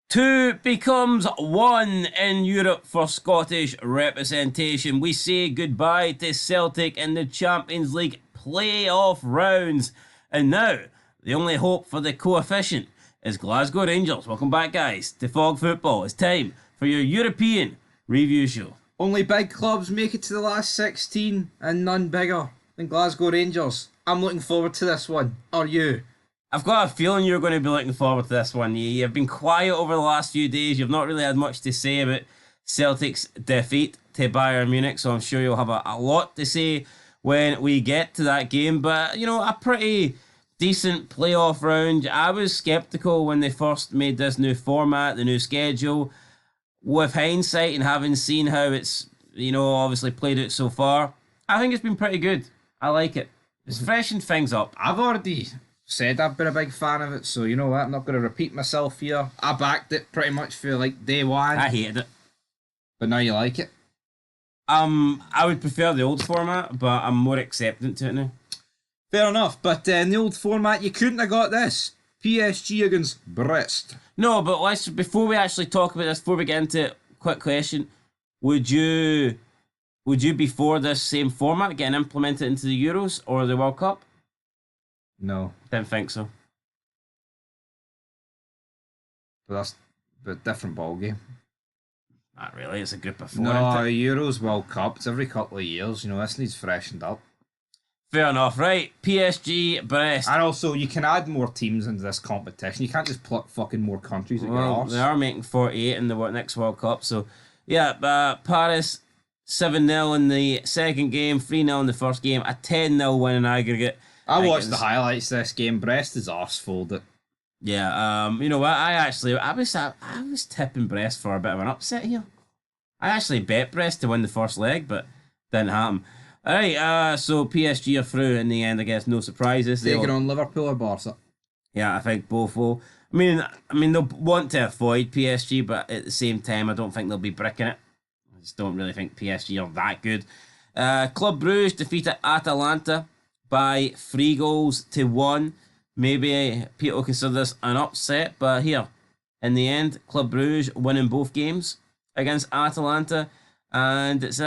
Two becomes one in Europe for Scottish representation. We say goodbye to Celtic in the Champions League playoff rounds. And now, the only hope for the coefficient is Glasgow Rangers. Welcome back, guys, to Fog Football. It's time for your European review show. Only big clubs make it to the last 16 and none bigger than Glasgow Rangers. I'm looking forward to this one. Are you? I've got a feeling you're going to be looking forward to this one. You've been quiet over the last few days. You've not really had much to say about Celtic's defeat to Bayern Munich, so I'm sure you'll have a lot to say when we get to that game. But, you know, a pretty decent playoff round. I was sceptical when they first made this new format, the new schedule. With hindsight and having seen how it's, you know, obviously played out so far, I think it's been pretty good. I like it. It's freshened things up. I've already said I've been a big fan of it, so you know what, I'm not going to repeat myself here. I backed it pretty much for like day one. I hated it. But now you like it? I would prefer the old format, but I'm more acceptant to it now. Fair enough, but in the old format you couldn't have got this. PSG against Brest. No, but before we actually talk about this, before we get into it, quick question. Would you be for this same format getting implemented into the Euros or the World Cup? No. Didn't think so. But that's a different ballgame. Not really, it's a group of four. No, isn't it? Euros, World Cup, it's every couple of years. You know, this needs freshened up. Fair enough, right? PSG, Brest. And also, you can add more teams into this competition. You can't just pluck fucking more countries at your arse. They are making 48 in the next World Cup, so yeah, Paris 7-0 in the second game, 3-0 in the first game, a 10-0 win in aggregate. I watched the highlights of this game. Brest is arsefold it. Yeah, you know what? I was tipping Brest for a bit of an upset here. I actually bet Brest to win the first leg, but didn't happen. All right, so PSG are through in the end. I guess no surprises. Taking on Liverpool or Barca. Yeah, I think both will. I mean, they'll want to avoid PSG, but at the same time, I don't think they'll be bricking it. I just don't really think PSG are that good. Club Brugge defeated Atalanta by 3-1. Maybe people consider this an upset, but here, in the end, Club Brugge winning both games against Atalanta, and it's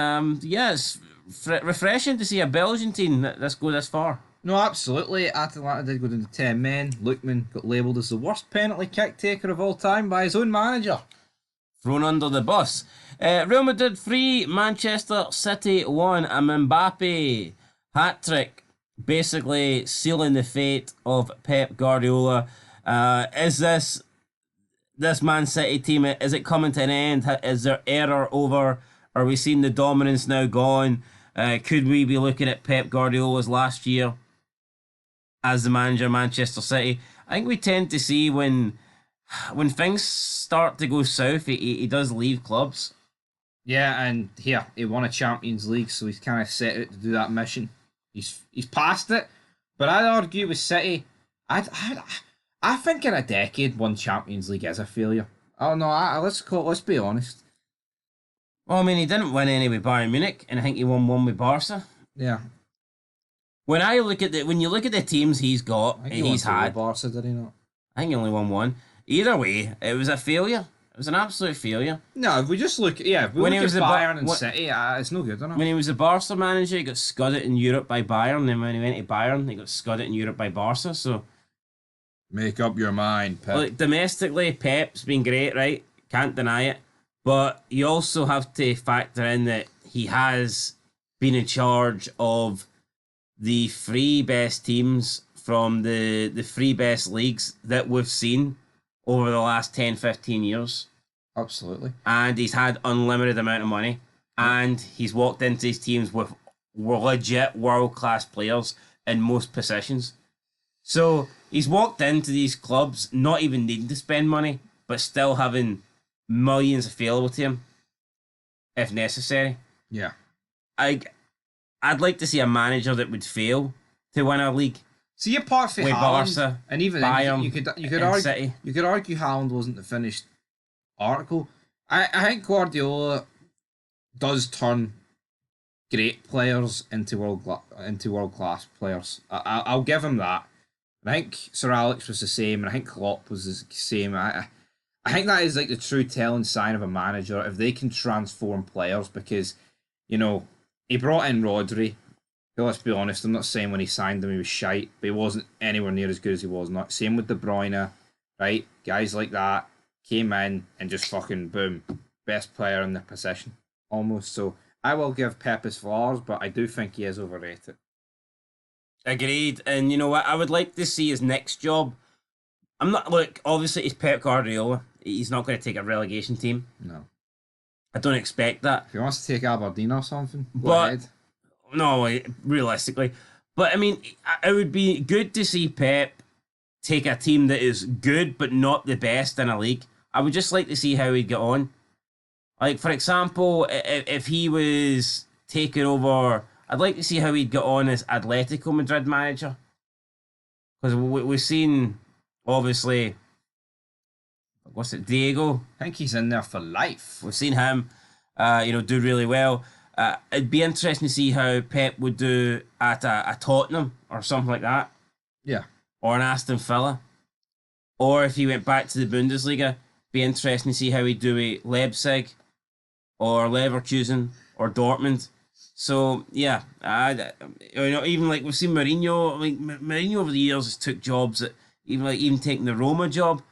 it's refreshing to see a Belgian team that go this far. No, absolutely. Atalanta did go down to 10 men. Lookman got labelled as the worst penalty kick taker of all time by his own manager. Thrown under the bus. Real Madrid 3, Manchester City 1. A Mbappe hat-trick, basically sealing the fate of Pep Guardiola. Is this Man City team, is it coming to an end? Is there error over? Are we seeing the dominance now gone? Could we be looking at Pep Guardiola's last year as the manager of Manchester City? I think we tend to see when things start to go south, he does leave clubs. Yeah, and here, he won a Champions League, so he's kind of set out to do that mission. He's passed it, but I'd argue with City, I think in a decade, one Champions League is a failure. Oh no, let's be honest. Well, I mean, he didn't win any with Bayern Munich, and I think he won one with Barca. Yeah. When you look at the teams he's got, I think and he's had, Barca, did he not? I think he only won one. Either way, it was a failure. It was an absolute failure. No, if we just look, when he was at Bayern and City, it's no good, isn't it? When he was a Barca manager, he got scudded in Europe by Bayern, and when he went to Bayern, he got scudded in Europe by Barca. So, make up your mind, Pep. Look, domestically, Pep's been great, right? Can't deny it. But you also have to factor in that he has been in charge of the three best teams from the three best leagues that we've seen over the last 10, 15 years. Absolutely. And he's had unlimited amount of money. And he's walked into his teams with legit world-class players in most positions. So he's walked into these clubs not even needing to spend money, but still having millions available to him if necessary. Yeah. I'd like to see a manager that would fail to win a league. See, apart from with Haaland, Barca, and even Bayern, you could argue City. You could argue Haaland wasn't the finished article. I think Guardiola does turn great players into world class players. I'll give him that. I think Sir Alex was the same, and I think Klopp was the same. I think that is like the true telling sign of a manager if they can transform players because, you know, he brought in Rodri. But let's be honest, I'm not saying when he signed him he was shite, but he wasn't anywhere near as good as he was not. Same with De Bruyne, right? Guys like that came in and just fucking boom, best player in the position almost. So I will give Pep his flowers, but I do think he is overrated. Agreed. And you know what? I would like to see his next job. I'm not, look, obviously he's Pep Guardiola. He's not going to take a relegation team. No. I don't expect that. If he wants to take Aberdeen or something, go But ahead. no, realistically. But I mean, it would be good to see Pep take a team that is good but not the best in a league. I would just like to see how he'd get on. Like, for example, if he was taking over, I'd like to see how he'd get on as Atletico Madrid manager. Because we've seen, obviously, what's it, Diego? I think he's in there for life. We've seen him, do really well. It'd be interesting to see how Pep would do at a Tottenham or something like that. Yeah. Or an Aston Villa. Or if he went back to the Bundesliga, be interesting to see how he'd do at Leipzig or Leverkusen or Dortmund. So, yeah, even like we've seen Mourinho, like Mourinho over the years has took jobs that, even taking the Roma job.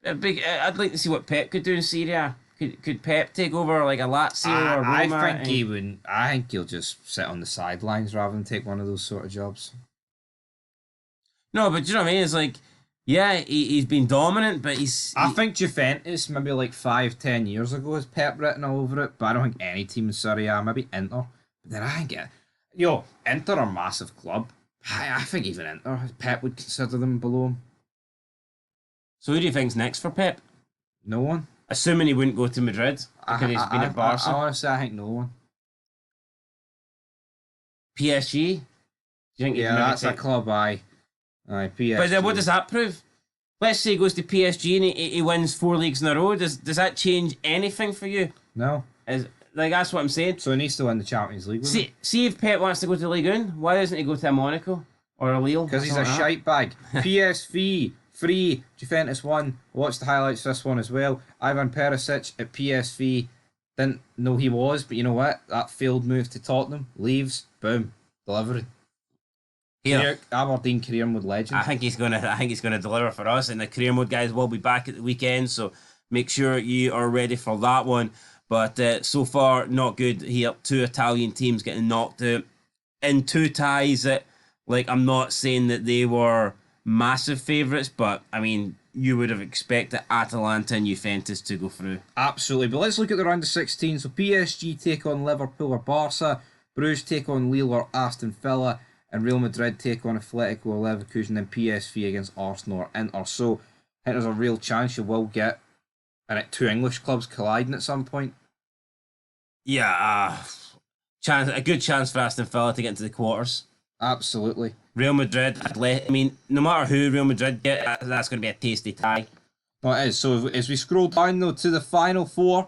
I'd like to see what Pep could do in Syria. Could Pep take over like a Lazio or Roma? I think he would. I think he'll just sit on the sidelines rather than take one of those sort of jobs. No, but do you know what I mean? It's like, yeah, he's been dominant, but I think Juventus maybe like 5-10 years ago has Pep written all over it, but I don't think any team in Serie A, maybe Inter. But then I think Inter are a massive club. I think even Inter, Pep would consider them below him. So who do you think's next for Pep? No one. Assuming he wouldn't go to Madrid because he's been at Barca. Honestly, I think no one. PSG? Do you think? Yeah, that's a club. Aye, PSG. But then what does that prove? Let's say he goes to PSG and he wins 4 leagues in a row. Does that change anything for you? No. That's what I'm saying. So he needs to win the Champions League. See if Pep wants to go to Ligue 1, why doesn't he go to Monaco or a Lille? Because he's a shite bag. PSV 3, Juventus 1. Watch the highlights for this one as well. Ivan Perisic at PSV. Didn't know he was, but you know what? That failed move to Tottenham. Leaves. Boom. Delivery. Here, Aberdeen career mode legend. I think he's gonna deliver for us, and the career mode guys will be back at the weekend. So make sure you are ready for that one. But so far, not good here. 2 Italian teams getting knocked out in 2 ties. That, like, I'm not saying that they were massive favourites, but I mean, you would have expected Atalanta and Juventus to go through. Absolutely. But let's look at the round of 16. So PSG take on Liverpool or Barca, Bruges take on Lille or Aston Villa, and Real Madrid take on Atletico or Leverkusen, and PSV against Arsenal or Inter. So I think there's a real chance you will get 2 English clubs colliding at some point. Yeah, a good chance for Aston Villa to get into the quarters. Absolutely. Real Madrid, I mean, no matter who Real Madrid get, that's going to be a tasty tie. Well, it is. So as we scroll down though to the final 4,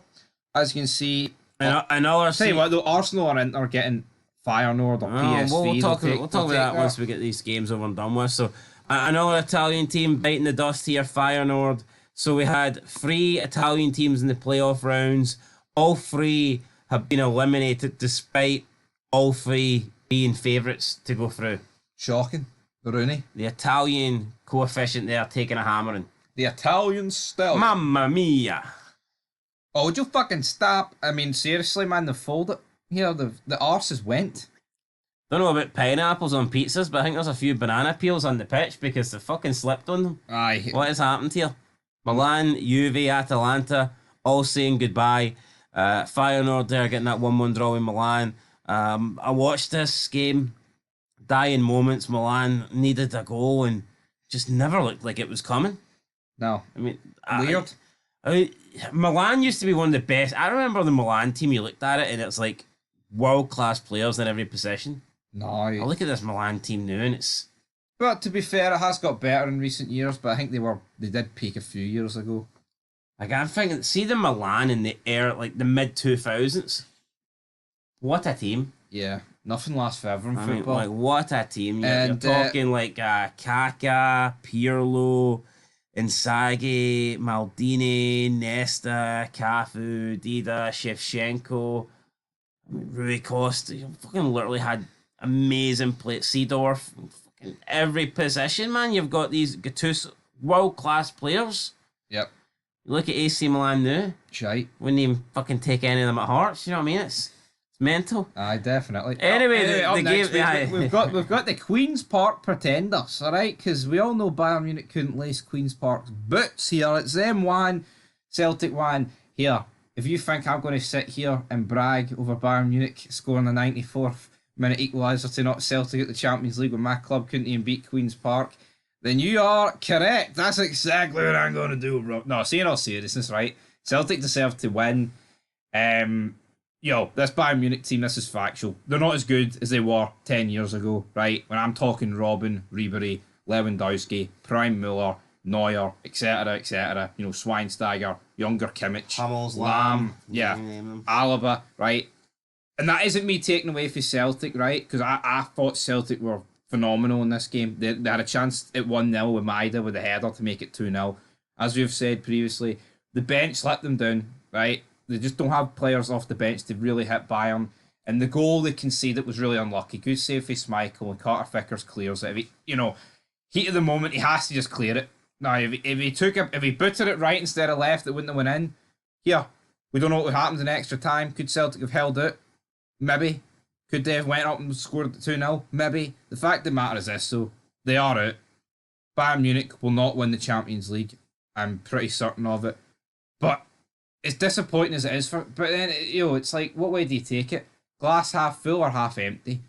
as you can see, another. Tell you what though, Arsenal and Inter getting Feyenoord or PSV. We'll talk about that once we get these games over and done with. So another Italian team biting the dust here, Feyenoord. So we had 3 Italian teams in the playoff rounds. All 3 have been eliminated despite all 3 being favourites to go through. Shocking. Rooney. The Italian coefficient there taking a hammering. The Italian still. Mamma mia. Oh, would you fucking stop? I mean, seriously, man, the fold it. Here, the arses went. Don't know about pineapples on pizzas, but I think there's a few banana peels on the pitch because they fucking slipped on them. Aye. What has happened here? Milan, Juve, Atalanta, all saying goodbye. Feyenoord there getting that 1-1 draw with Milan. I watched this game. Dying moments. Milan needed a goal and just never looked like it was coming. No. I mean, weird. Milan used to be one of the best. I remember the Milan team, you looked at it and it's like world-class players in every position. No. I look at this Milan team now and it's... But to be fair, it has got better in recent years, but I think they did peak a few years ago. Like, I'm thinking, see the Milan in the like the mid-2000s? What a team. Yeah, nothing lasts forever in football. Like, what a team. You're talking like Kaká, Pirlo, Inzaghi, Maldini, Nesta, Cafu, Dida, Shevchenko, Rui Costa. You fucking literally had amazing play. Seedorf, fucking every position, man. You've got these two world class players. Yep. You look at AC Milan now. Shite. Wouldn't even fucking take any of them at Hearts. You know what I mean? It's mental. Aye, definitely. Anyway, the next game. we've got the Queen's Park Pretenders, all right? Because we all know Bayern Munich couldn't lace Queen's Park's boots here. It's them 1, Celtic 1. Here, if you think I'm going to sit here and brag over Bayern Munich scoring the 94th minute equaliser to knock Celtic at the Champions League when my club couldn't even beat Queen's Park, then you are correct. That's exactly what I'm going to do, bro. No, saying all seriousness, right? Celtic deserve to win. This Bayern Munich team, this is factual. They're not as good as they were 10 years ago, right? When I'm talking Robben, Ribery, Lewandowski, Prime Müller, Neuer, etc., etc., Schweinsteiger, younger Kimmich, Hummels, Lam, Alaba, right? And that isn't me taking away from Celtic, right? Because I thought Celtic were phenomenal in this game. They had a chance at 1-0 with Maida with a header to make it 2-0. As we've said previously, the bench let them down, right? They just don't have players off the bench to really hit Bayern. And the goal they conceded was really unlucky. Good save for Schmeichel, and Carter Vickers clears it. Heat of the moment, he has to just clear it. Now, if he booted it right instead of left, it wouldn't have went in. Here, we don't know what would happen in extra time. Could Celtic have held it? Maybe. Could they have went up and scored 2-0? Maybe. The fact of the matter is this, though. They are out. Bayern Munich will not win the Champions League. I'm pretty certain of it. But it's disappointing as it is but then, it's like, what way do you take it? Glass half full or half empty?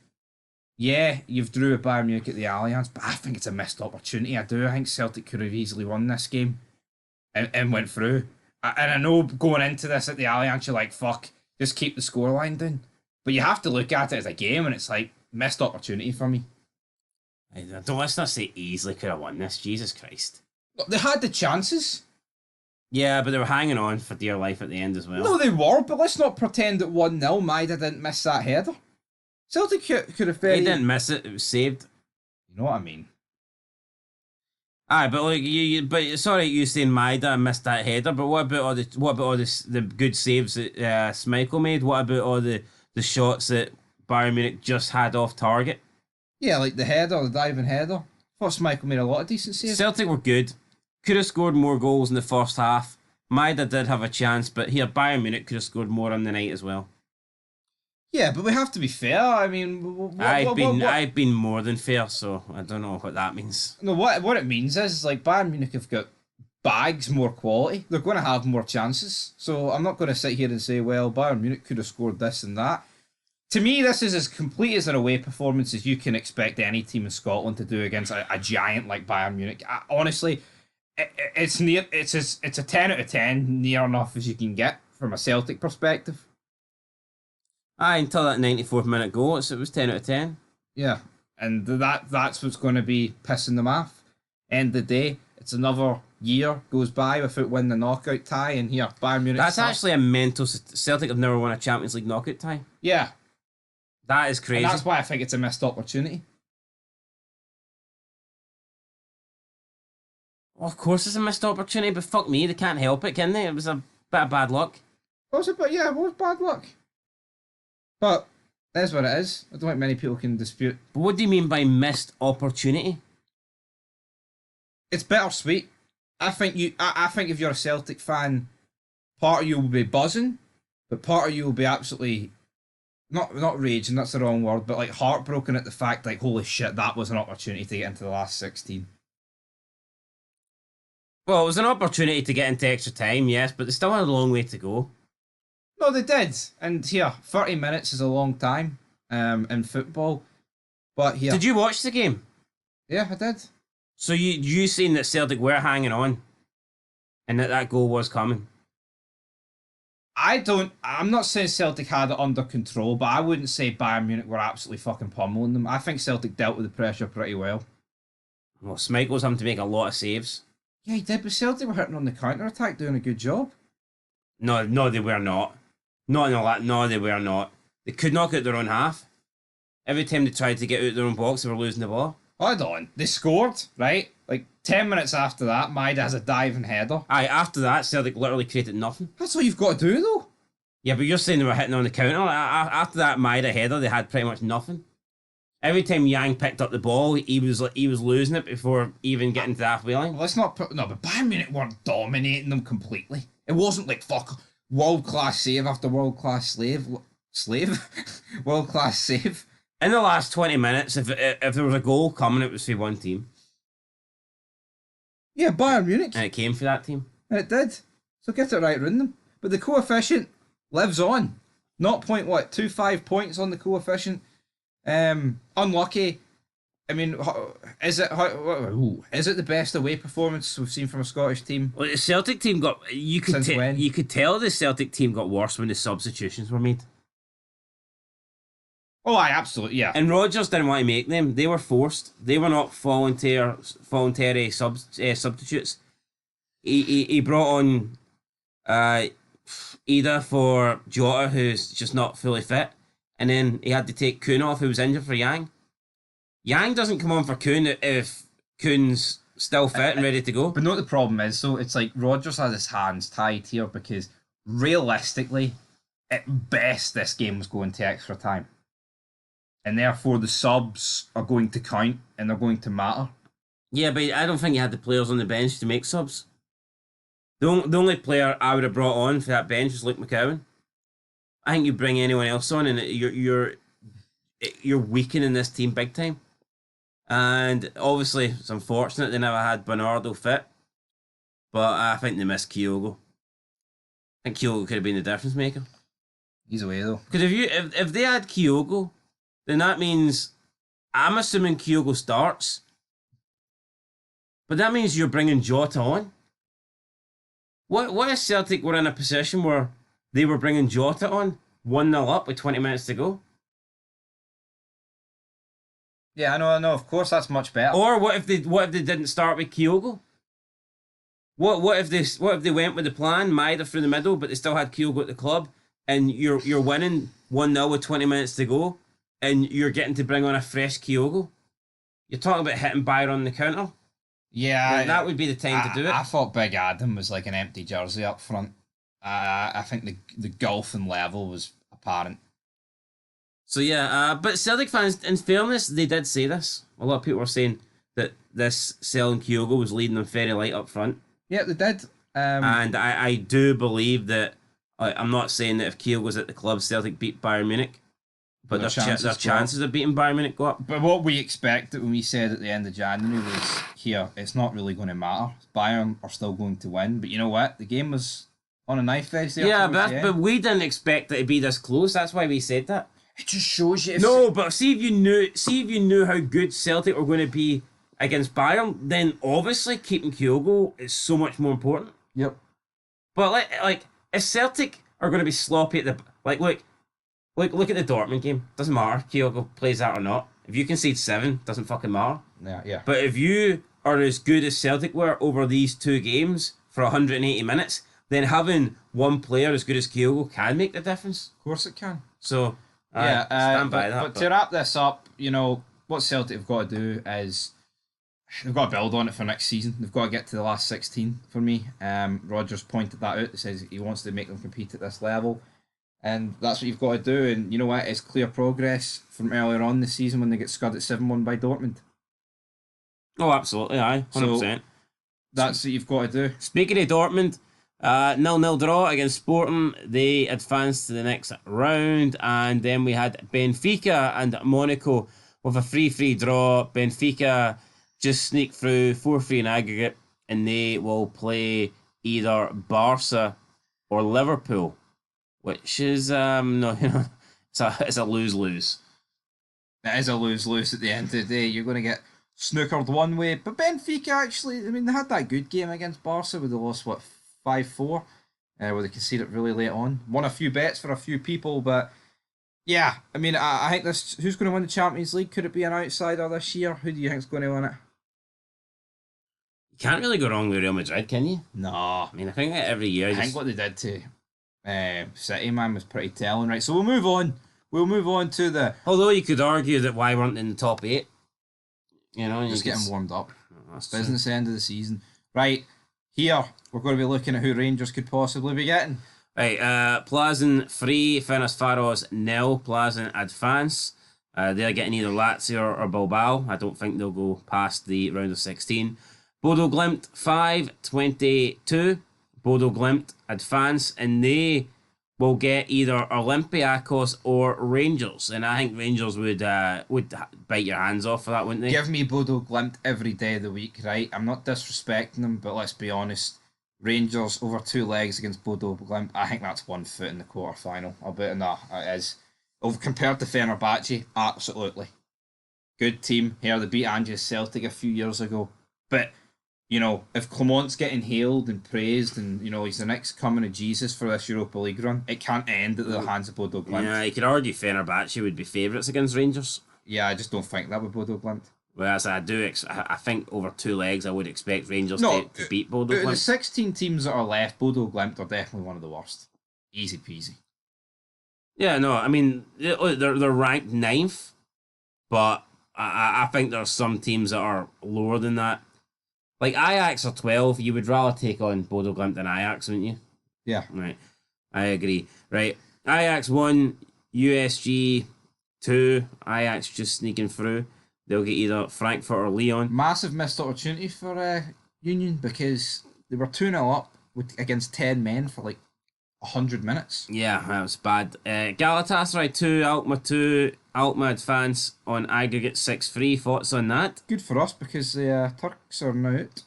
Yeah, you've drew with Bayern Munich at the Allianz, but I think it's a missed opportunity. I do. I think Celtic could have easily won this game and went through. And I know going into this at the Allianz, you're like, fuck, just keep the scoreline down. But you have to look at it as a game, and it's like, missed let's not say easily could have won this. Jesus Christ. They had the chances. Yeah, but they were hanging on for dear life at the end as well. No, they were, but let's not pretend that 1-0 Maida didn't miss that header. Celtic could have very... He didn't miss it. It was saved. You know what I mean? Aye, but like you saying Maida missed that header, but what about all the good saves that Schmeichel made? What about all the shots that Bayern Munich just had off target? Yeah, like the header, the diving header. I thought Schmeichel made a lot of decent saves. Celtic were good. Could have scored more goals in the first half. Maida did have a chance, but here Bayern Munich could have scored more on the night as well. Yeah, but we have to be fair. I mean, I've been more than fair, so I don't know what that means. No, what it means is like Bayern Munich have got bags more quality. They're going to have more chances. So I'm not going to sit here and say, well, Bayern Munich could have scored this and that. To me, this is as complete as an away performance as you can expect any team in Scotland to do against a giant like Bayern Munich. Honestly, it's a 10 out of 10, near enough as you can get from a Celtic perspective. Aye, until that 94th minute goal, it was 10 out of 10. Yeah, and that's what's going to be pissing them off. End of the day, it's another year goes by without winning the knockout tie, and here, Bayern Munich... That's actually a mental... Celtic have never won a Champions League knockout tie. Yeah. That is crazy. And that's why I think it's a missed opportunity. Well, of course it's a missed opportunity, but fuck me, they can't help it, can they? It was a bit of bad luck. It was bad luck. But that's what it is. I don't think many people can dispute. But what do you mean by missed opportunity? It's bittersweet. I think if you're a Celtic fan, part of you will be buzzing, but part of you will be absolutely not raging, that's the wrong word, but like heartbroken at the fact like, holy shit, that was an opportunity to get into the last 16. Well, it was an opportunity to get into extra time, yes, but they still had a long way to go. No, they did. And here, 30 minutes is a long time in football. But here... Did you watch the game? Yeah, I did. So you seen that Celtic were hanging on and that goal was coming? I'm not saying Celtic had it under control, but I wouldn't say Bayern Munich were absolutely fucking pummeling them. I think Celtic dealt with the pressure pretty well. Well, Schmeichel's having to make a lot of saves. Yeah, he did, but Celtic were hitting on the counter-attack, doing a good job. No, they were not. No, they were not. They could not get their own half. Every time they tried to get out their own box, they were losing the ball. Hold on. They scored, right? Like 10 minutes after that, Maida has a diving header. Aye, after that, Celtic literally created nothing. That's all you've got to do, though. Yeah, but you're saying they were hitting on the counter. After that Maida header, they had pretty much nothing. Every time Yang picked up the ball, he was losing it before even getting to the halfway line. Let's not put but Bayern Munich weren't dominating them completely. It wasn't like world class save after world class world class save. In the last 20 minutes, if there was a goal coming, it was for one team. Yeah, Bayern Munich. And it came for that team. And it did. So get it right around them. But the coefficient lives on. 0.25 points on the coefficient. Unlucky. I mean, is it the best away performance we've seen from a Scottish team? Well, the Celtic team you could tell the Celtic team got worse when the substitutions were made. Oh, I absolutely, yeah. And Rodgers didn't want to make them. They were forced. They were not voluntary substitutes. He brought on Ida for Jota, who's just not fully fit. And then he had to take Kuhn off, who was injured, for Yang. Yang doesn't come on for Kuhn if Kuhn's still fit and ready to go. But know what the problem is, so it's like Rodgers has his hands tied here because realistically, at best, this game was going to extra time. And therefore, the subs are going to count and they're going to matter. Yeah, but I don't think he had the players on the bench to make subs. The only player I would have brought on for that bench was Luke McCowan. I think you bring anyone else on and you're weakening this team big time. And obviously, it's unfortunate they never had Bernardo fit. But I think they missed Kyogo. I think Kyogo could have been the difference maker. He's away though. Because if they had Kyogo, then that means, I'm assuming Kyogo starts. But that means you're bringing Jota on. What if Celtic were in a position where they were bringing Jota on 1-0 up with 20 minutes to go? Yeah, I know. Of course, that's much better. Or what if they didn't start with Kyogo? What if they went with the plan, Maida through the middle, but they still had Kyogo at the club, and you're winning 1-0 with 20 minutes to go, and you're getting to bring on a fresh Kyogo? You're talking about hitting Bayern on the counter. Yeah, that would be the time to do it. I thought Big Adam was like an empty jersey up front. I think the gulf and level was apparent. So yeah, but Celtic fans, in fairness, they did say this. A lot of people were saying that this selling Kyogo was leading them very light up front. Yeah, they did. And I do believe that, I'm not saying that if Kyogo's at the club, Celtic beat Bayern Munich, but their chances of beating Bayern Munich go up. But what we expected when we said at the end of January was, here, it's not really going to matter. Bayern are still going to win. But you know what? The game was on a knife edge there. Yeah, but we didn't expect it to be this close. That's why we said that. It just shows you. But see if you knew how good Celtic were going to be against Bayern, then obviously keeping Kyogo is so much more important. Yep. But like if Celtic are going to be sloppy at the look at the Dortmund game. Doesn't matter Kyogo plays that or not. If you concede 7, doesn't fucking matter. Yeah. But if you are as good as Celtic were over these 2 games for 180 minutes, then having one player as good as Kyogo can make the difference. Of course it can. So stand by that. But to wrap this up, what Celtic have got to do is they've got to build on it for next season. They've got to get to the last 16 for me. Rodgers pointed that out. He says he wants to make them compete at this level. And that's what you've got to do. And you know what? It's clear progress from earlier on this season when they get scud at 7-1 by Dortmund. Oh, absolutely. Aye, 100%. So that's what you've got to do. Speaking of Dortmund, 0-0 draw against Sporting. They advanced to the next round. And then we had Benfica and Monaco with a 3-3 draw. Benfica just sneaked through 4-3 in aggregate. And they will play either Barca or Liverpool. Which is, it's a lose-lose. It is a lose-lose at the end of the day. You're going to get snookered one way. But Benfica, actually, they had that good game against Barca where they lost, 5-4? Where they conceded really late on. Won a few bets for a few people, but yeah, I think who's going to win the Champions League? Could it be an outsider this year? Who do you think is going to win it? You can't really go wrong with Real Madrid, can you? No. I think that every year... I think what they did to City, man, was pretty telling. Right, so we'll move on. We'll move on to the... Although you could argue that why weren't in the top 8. Just getting warmed up. That's true. Business end of the season. Right, here, we're going to be looking at who Rangers could possibly be getting. Right, Plazen 3, Ferencváros 0, Plazen advance. They're getting either Lazio or Bilbao. I don't think they'll go past the round of 16. Bodo Glimt 5, 22. Bodo Glimt advance, and they will get either Olympiacos or Rangers. And I think Rangers would bite your hands off for that, wouldn't they? Give me Bodo Glimt every day of the week, right? I'm not disrespecting them, but let's be honest. Rangers over 2 legs against Bodo Glimt. I think that's 1 foot in the quarter final. I'll bet no, it is. Compared to Fenerbahce, absolutely. Good team. Here they beat Angers Celtic a few years ago. But, you know, if Clement's getting hailed and praised and, you know, he's the next coming of Jesus for this Europa League run, it can't end at the hands of Bodo Glimt. Yeah, you could argue Fenerbahce would be favourites against Rangers. Yeah, I just don't think that with Bodo Glimt. Whereas I think over 2 legs, I would expect Rangers to beat Bodo Glimt. The 16 teams that are left, Bodo Glimt are definitely one of the worst. Easy peasy. Yeah, no, I mean, they're ranked 9th, but I think there are some teams that are lower than that. Like Ajax are 12, you would rather take on Bodo Glimt than Ajax, wouldn't you? Yeah. Right, I agree. Right, Ajax 1, USG 2, Ajax just sneaking through. They'll get either Frankfurt or Lyon. Massive missed opportunity for Union because they were 2-0 up against 10 men for like 100 minutes. Yeah, that was bad. Galatasaray 2, Alkmaar 2. Alkmaar advance on aggregate 6-3. Thoughts on that? Good for us because the Turks are now out.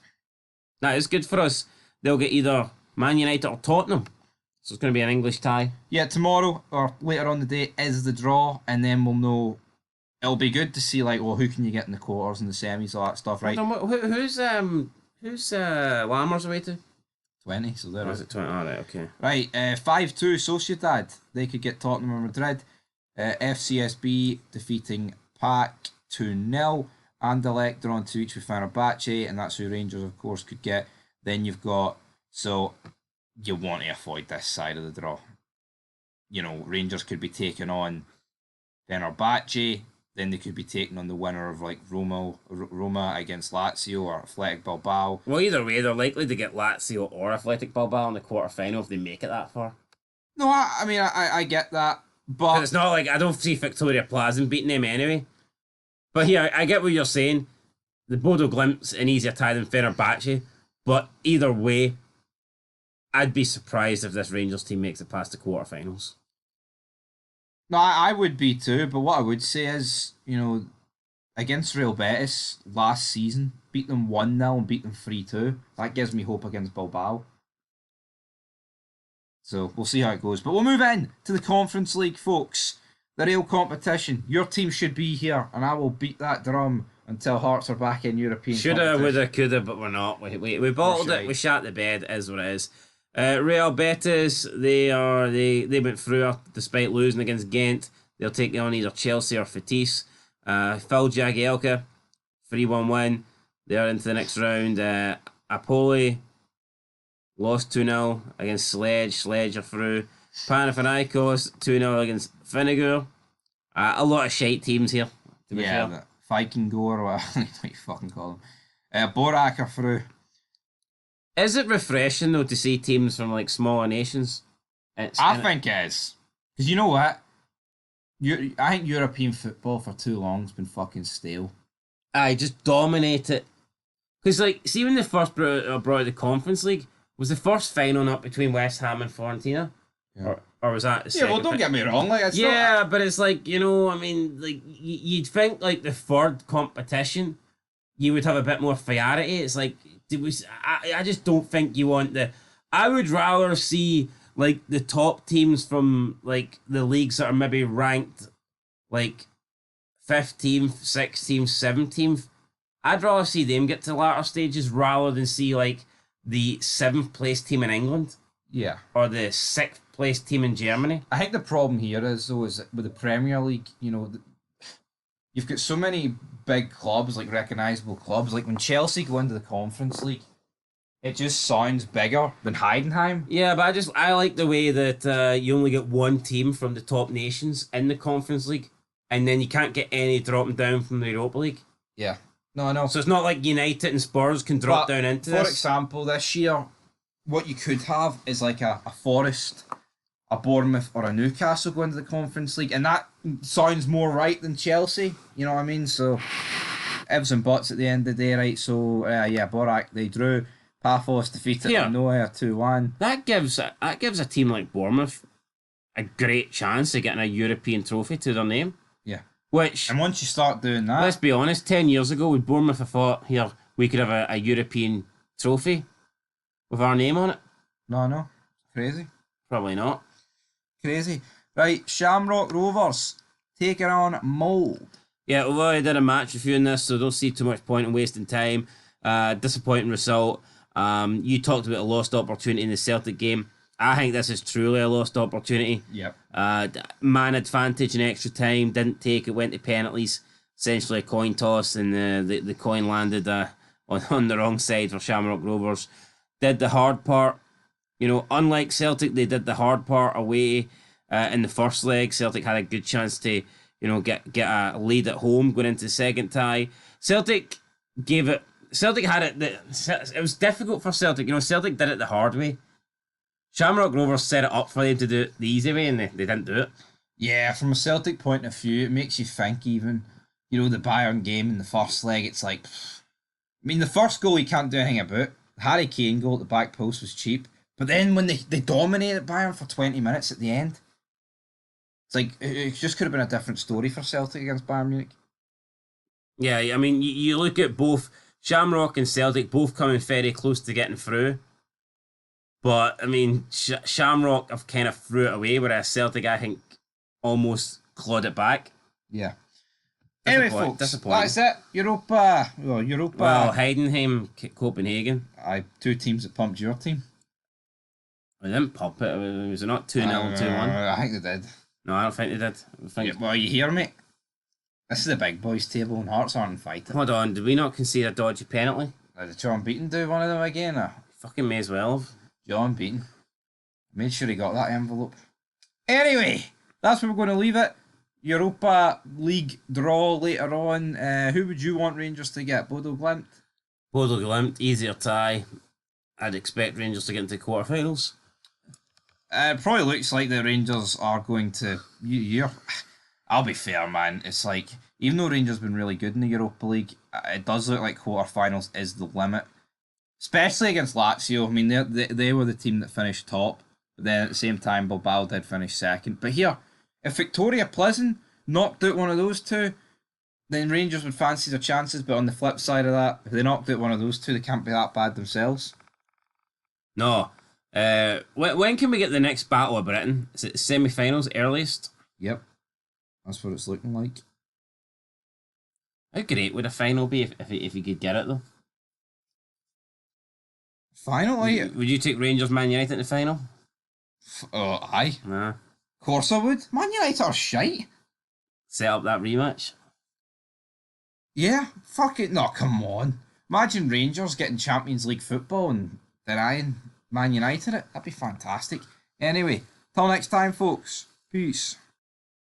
That is good for us. They'll get either Man United or Tottenham. So it's going to be an English tie. Yeah, tomorrow or later on the day is the draw, and then we'll know. It'll be good to see, like, well, who can you get in the quarters and the semis, all that stuff, right? Who's Lammers away to? 20, so there. Is it 20? All right, okay. Right, 5-2 Sociedad. They could get Tottenham or Madrid. FCSB defeating PAC 2-0. Anderlecht drawn 2 each with Fenerbahce, and that's who Rangers, of course, could get. Then you've got, so you want to avoid this side of the draw. You know, Rangers could be taking on Fenerbahce. Then they could be taking on the winner of like Roma against Lazio or Athletic Bilbao. Well, either way, they're likely to get Lazio or Athletic Bilbao in the quarterfinal if they make it that far. No, I get that, but it's not like I don't see Victoria Plazen beating them anyway. But here, I get what you're saying. The Bodo Glimt's an easier tie than Fenerbahce, but either way, I'd be surprised if this Rangers team makes it past the quarterfinals. No, I would be too, but what I would say is, you know, against Real Betis last season, beat them 1-0 and beat them 3-2. That gives me hope against Bilbao. So we'll see how it goes. But we'll move in to the Conference League, folks. The real competition. Your team should be here, and I will beat that drum until Hearts are back in European Shoulda, woulda, coulda, but we're not. We bottled it, we shat the bed, is what it is. Real Betis, they went through despite losing against Ghent. They'll take on either Chelsea or Fetis. Phil Jagielka, 3-1 win. They're into the next round. Apoli lost 2-0 against Sledge. Sledge are through. Panathinaikos 2-0 against Finnegur. A lot of shite teams here. To be fair. Viking or what you fucking call them. Borak are through. Is it refreshing though to see teams from like smaller nations? I think it is. Because you know what? I think European football for too long has been fucking stale. I just dominate it. Because like, see when they first brought out the Conference League, was the first final not between West Ham and Fiorentina? Yeah. Or was that the second? Yeah, well, don't get me wrong. Like, but it's like, you know, I mean, like, you'd think like the third competition, you would have a bit more variety. It's like, I just don't think you want I would rather see like the top teams from like the leagues that are maybe ranked like 15th, 16th, 17th. I'd rather see them get to latter stages rather than see like the 7th place team in England. Yeah. Or the 6th place team in Germany. I think the problem here is with the Premier League, you know, you've got so many big clubs, like recognisable clubs. Like when Chelsea go into the Conference League, it just sounds bigger than Heidenheim. Yeah, but I like the way that you only get one team from the top nations in the Conference League, and then you can't get any dropping down from the Europa League. Yeah. No, I know. So it's not like United and Spurs can drop But, down into for this. example, this year, what you could have is like a Forest, a Bournemouth, or a Newcastle going to the Conference League, and that sounds more right than Chelsea. You know what I mean? So, ifs and buts at the end of the day, right? So, yeah, Borak, they drew. Paphos defeated Here. Noah 2-1. That gives a team like Bournemouth a great chance of getting a European trophy to their name. Yeah. Which, And once you start doing that, let's be honest, 10 years ago, would Bournemouth have thought, here, we could have a European trophy with our name on it? no, crazy. Probably not. Crazy. Right, Shamrock Rovers taking on Mold. Yeah, we've already did a match review in this, so don't see too much point in wasting time. Disappointing result. You talked about a lost opportunity in the Celtic game. I think this is truly a lost opportunity. Yep. Man advantage in extra time, didn't take it, went to penalties. Essentially a coin toss, and the coin landed on the wrong side for Shamrock Rovers. Did the hard part. You know, unlike Celtic, they did the hard part away in the first leg. Celtic had a good chance to, you know, get a lead at home going into the second tie. Celtic had it. It was difficult for Celtic. You know, Celtic did it the hard way. Shamrock Rovers set it up for them to do it the easy way, and they didn't do it. Yeah, from a Celtic point of view, it makes you think even, you know, the Bayern game in the first leg, it's like, I mean, the first goal you can't do anything about. Harry Kane goal at the back post was cheap. But then when they dominated Bayern for 20 minutes at the end, it's like, it just could have been a different story for Celtic against Bayern Munich. Yeah, I mean, you look at both Shamrock and Celtic both coming very close to getting through. But, I mean, Shamrock have kind of threw it away, whereas Celtic, I think, almost clawed it back. Yeah. Anyway, folks, that's it. Europa. Well, Heidenheim, Copenhagen. Two teams that pumped your team. I didn't pump it. Was it not 2-0, 2-1? I think they did. No, I don't think they did. Yeah, well, you hear me? This is the big boys table and Hearts aren't fighting. Hold on, did we not concede a dodgy penalty? Did John Beaton do one of them again? Or? Fucking may as well have. John Beaton. Made sure he got that envelope. Anyway, that's where we're going to leave it. Europa League draw later on. Who would you want Rangers to get? Bodo Glimt? Bodo Glimt, easier tie. I'd expect Rangers to get into quarterfinals. It probably looks like the Rangers are going to. I'll be fair, man. It's like, even though Rangers have been really good in the Europa League, it does look like quarterfinals is the limit. Especially against Lazio. I mean, they were the team that finished top. But then at the same time, Bilbao did finish second. But here, if Victoria Pleasant knocked out one of those two, then Rangers would fancy their chances. But on the flip side of that, if they knocked out one of those two, they can't be that bad themselves. No. When can we get the next Battle of Britain? Is it semi-finals earliest? Yep. That's what it's looking like. How great would a final be if you could get it, though? Final? Would you take Rangers Man United in the final? Aye. Nah. Of course I would. Man United are shite. Set up that rematch? Yeah, fuck it. No, come on. Imagine Rangers getting Champions League football and denying Man United it. That'd be fantastic. Anyway, till next time, folks. Peace.